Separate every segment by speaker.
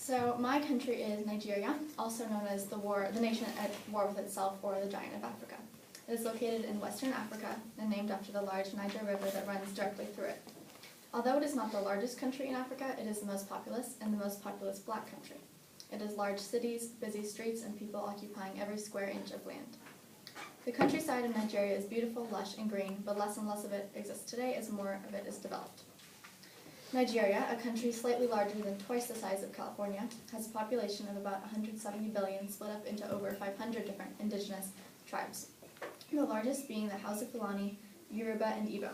Speaker 1: So my country is Nigeria, also known as the nation at war with itself, or the Giant of Africa. It is located in Western Africa and named after the large Niger River that runs directly through it. Although it is not the largest country in Africa, it is the most populous and the most populous black country. It has large cities, busy streets, and people occupying every square inch of land. The countryside of Nigeria is beautiful, lush, and green, but less and less of it exists today as more of it is developed. Nigeria, a country slightly larger than twice the size of California, has a population of about 170 billion, split up into over 500 different indigenous tribes, the largest being the Hausa Fulani, Yoruba, and Igbo.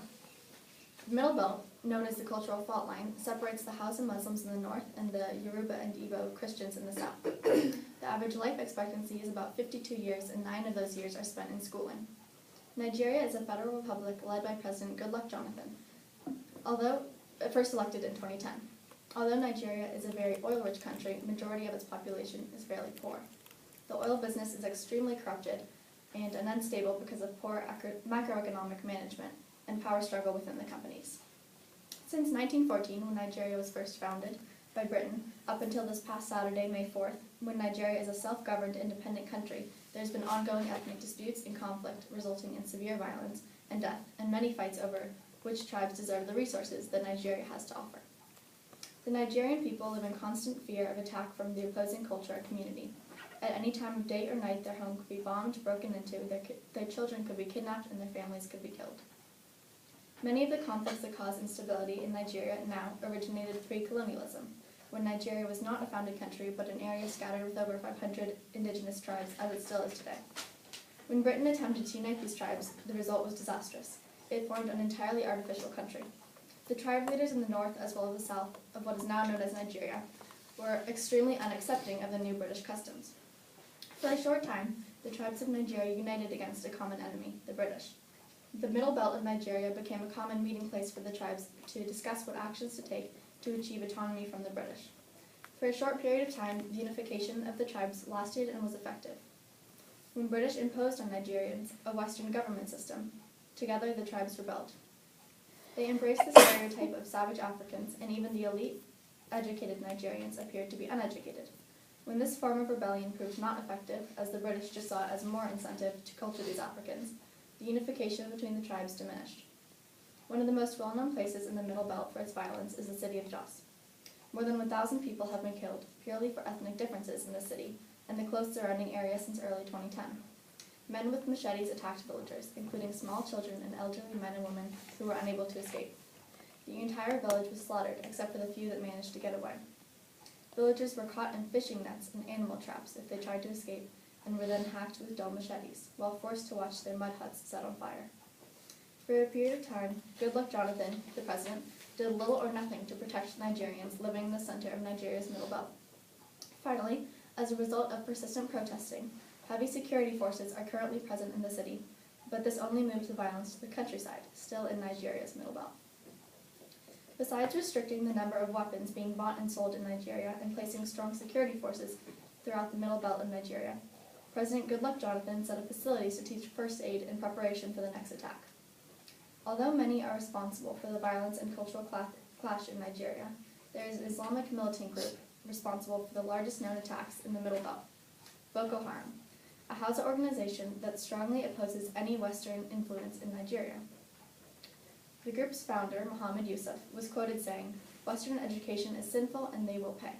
Speaker 1: The Middle Belt, known as the Cultural Fault Line, separates the Hausa Muslims in the north and the Yoruba and Igbo Christians in the south. The average life expectancy is about 52 years, and 9 of those years are spent in schooling. Nigeria is a federal republic led by President Goodluck Jonathan, first elected in 2010. Although Nigeria is a very oil-rich country, the majority of its population is fairly poor. The oil business is extremely corrupted and unstable because of poor macroeconomic management and power struggle within the companies. Since 1914, when Nigeria was first founded by Britain, up until this past Saturday, May 4th, when Nigeria is a self-governed independent country, there's been ongoing ethnic disputes and conflict resulting in severe violence and death, and many fights over which tribes deserve the resources that Nigeria has to offer. The Nigerian people live in constant fear of attack from the opposing culture or community. At any time of day or night, their home could be bombed, broken into, their children could be kidnapped, and their families could be killed. Many of the conflicts that cause instability in Nigeria now originated pre-colonialism, when Nigeria was not a founded country, but an area scattered with over 500 indigenous tribes, as it still is today. When Britain attempted to unite these tribes, the result was disastrous. It formed an entirely artificial country. The tribe leaders in the north, as well as the south, of what is now known as Nigeria, were extremely unaccepting of the new British customs. For a short time, the tribes of Nigeria united against a common enemy, the British. The Middle Belt of Nigeria became a common meeting place for the tribes to discuss what actions to take to achieve autonomy from the British. For a short period of time, the unification of the tribes lasted and was effective. When British imposed on Nigerians a Western government system, together the tribes rebelled. They embraced the stereotype of savage Africans, and even the elite, educated Nigerians appeared to be uneducated. When this form of rebellion proved not effective, as the British just saw it as more incentive to culture these Africans, the unification between the tribes diminished. One of the most well-known places in the Middle Belt for its violence is the city of Jos. More than 1,000 people have been killed purely for ethnic differences in the city and the close surrounding area since early 2010. Men with machetes attacked villagers, including small children and elderly men and women who were unable to escape. The entire village was slaughtered, except for the few that managed to get away. Villagers were caught in fishing nets and animal traps if they tried to escape, and were then hacked with dull machetes, while forced to watch their mud huts set on fire. For a period of time, Goodluck Jonathan, the president, did little or nothing to protect Nigerians living in the center of Nigeria's Middle Belt. Finally, as a result of persistent protesting, heavy security forces are currently present in the city, but this only moved the violence to the countryside, still in Nigeria's Middle Belt. Besides restricting the number of weapons being bought and sold in Nigeria and placing strong security forces throughout the Middle Belt of Nigeria, President Goodluck Jonathan set up facilities to teach first aid in preparation for the next attack. Although many are responsible for the violence and cultural clash in Nigeria, there is an Islamic militant group responsible for the largest known attacks in the Middle Belt, Boko Haram, a Hausa organization that strongly opposes any Western influence in Nigeria. The group's founder, Muhammad Yusuf, was quoted saying, "Western education is sinful and they will pay."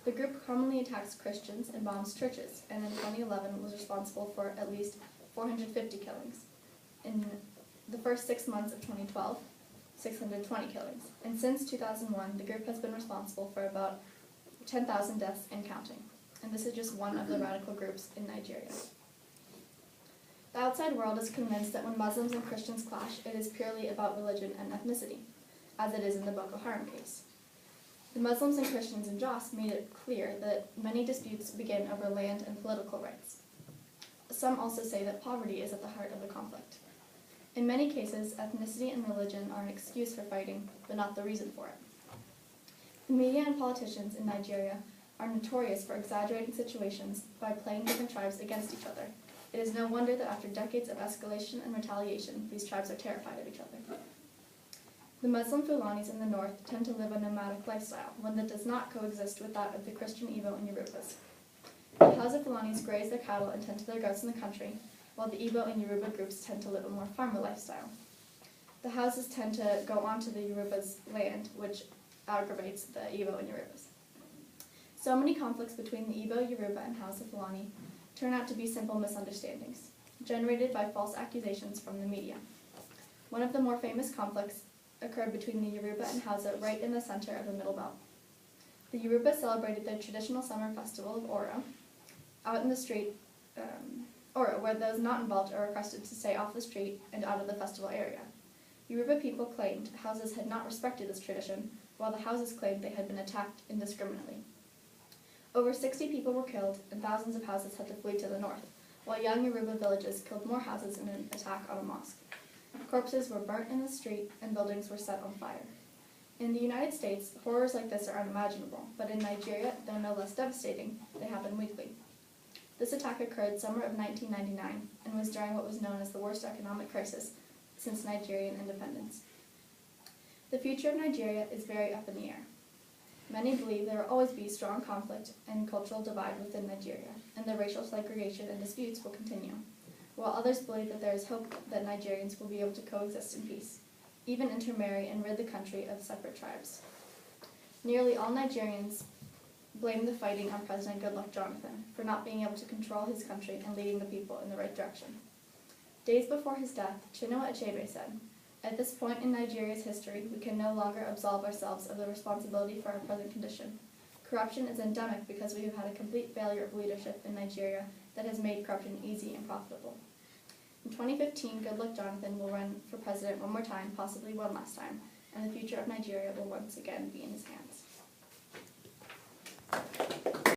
Speaker 1: The group commonly attacks Christians and bombs churches, and in 2011 was responsible for at least 450 killings. In the first 6 months of 2012, 620 killings. And since 2001, the group has been responsible for about 10,000 deaths and counting. And this is just one of the radical groups in Nigeria. The outside world is convinced that when Muslims and Christians clash, it is purely about religion and ethnicity, as it is in the Boko Haram case. The Muslims and Christians in Jos made it clear that many disputes begin over land and political rights. Some also say that poverty is at the heart of the conflict. In many cases, ethnicity and religion are an excuse for fighting, but not the reason for it. The media and politicians in Nigeria are notorious for exaggerating situations by playing different tribes against each other. It is no wonder that after decades of escalation and retaliation, these tribes are terrified of each other. The Muslim Fulanis in the north tend to live a nomadic lifestyle, one that does not coexist with that of the Christian Igbo and Yorubas. The Hausa Fulanis graze their cattle and tend to their goats in the country, while the Igbo and Yoruba groups tend to live a more farmer lifestyle. The Hausas tend to go onto the Yoruba's land, which aggravates the Igbo and Yorubas. So many conflicts between the Igbo, Yoruba, and Hausa Fulani turn out to be simple misunderstandings, generated by false accusations from the media. One of the more famous conflicts occurred between the Yoruba and Hausa right in the center of the Middle Belt. The Yoruba celebrated their traditional summer festival of Oro out in the street, where those not involved are requested to stay off the street and out of the festival area. Yoruba people claimed Hausas had not respected this tradition, while the Hausas claimed they had been attacked indiscriminately. Over 60 people were killed, and thousands of Hausas had to flee to the north, while young Yoruba villages killed more Hausas in an attack on a mosque. Corpses were burnt in the street, and buildings were set on fire. In the United States, horrors like this are unimaginable, but in Nigeria, though no less devastating, they happen weekly. This attack occurred summer of 1999, and was during what was known as the worst economic crisis since Nigerian independence. The future of Nigeria is very up in the air. Many believe there will always be strong conflict and cultural divide within Nigeria, and the racial segregation and disputes will continue, while others believe that there is hope that Nigerians will be able to coexist in peace, even intermarry and rid the country of separate tribes. Nearly all Nigerians blame the fighting on President Goodluck Jonathan for not being able to control his country and leading the people in the right direction. Days before his death, Chinua Achebe said, "At this point in Nigeria's history, we can no longer absolve ourselves of the responsibility for our present condition. Corruption is endemic because we have had a complete failure of leadership in Nigeria that has made corruption easy and profitable." In 2015, Goodluck Jonathan will run for president one more time, possibly one last time, and the future of Nigeria will once again be in his hands.